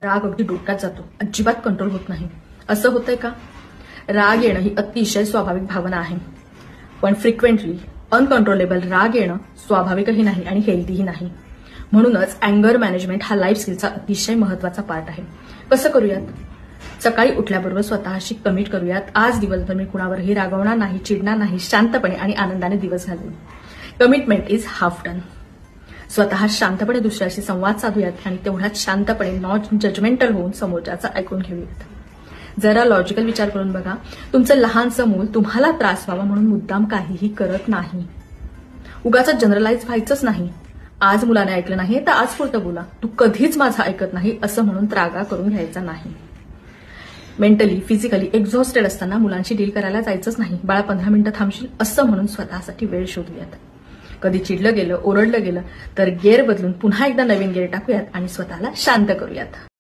राग अगदी डोक्यात जातो, अजिबात कंट्रोल होत नाही. असं होतंय का? राग येणं ही अतिशय स्वाभाविक भावना आहे, पण फ्रिक्वेंटली अनकंट्रोलेबल राग येणं स्वाभाविकही नाही आणि हेल्दीही नाही. म्हणूनच अँगर मॅनेजमेंट हा लाईफ स्किलचा अतिशय महत्वाचा पार्ट आहे. कसं करूयात? सकाळी उठल्याबरोबर स्वतःशी कमिट करूयात, आज दिवसभर मी कुणावरही रागवणार नाही, चिडणार नाही, शांतपणे आणि आनंदाने दिवस घालवेन. Commitment is half done. स्वतः शांतपणे दुसऱ्याशी संवाद साधूयात आणि तेवढ्याच शांतपणे नॉट जजमेंटल होऊन समोरच्याचं ऐकून घेऊयात. जरा लॉजिकल विचार करून बघा, तुमचं लहानसं मूल तुम्हाला त्रास व्हावा म्हणून मुद्दाम काहीही करत नाही. उगाच जनरलाइज व्हायचंच नाही. आज मुलाने ऐकलं नाही तर आज पुरतं बोला, तू कधीच माझं ऐकत नाही असं म्हणून त्रागा करून घ्यायचा नाही. मेंटली फिजिकली एक्झॉस्टेड असताना मुलांशी डील करायला जायचंच नाही. बाळा 15 मिनिटं थांबशील असं म्हणून स्वतःसाठी वेळ शोधूयात. कधी चिडलं गेलं, ओरडलं गेलं तर गेअर बदलून पुन्हा एकदा नवीन गेअर टाकूयात आणि स्वतःला शांत करूयात.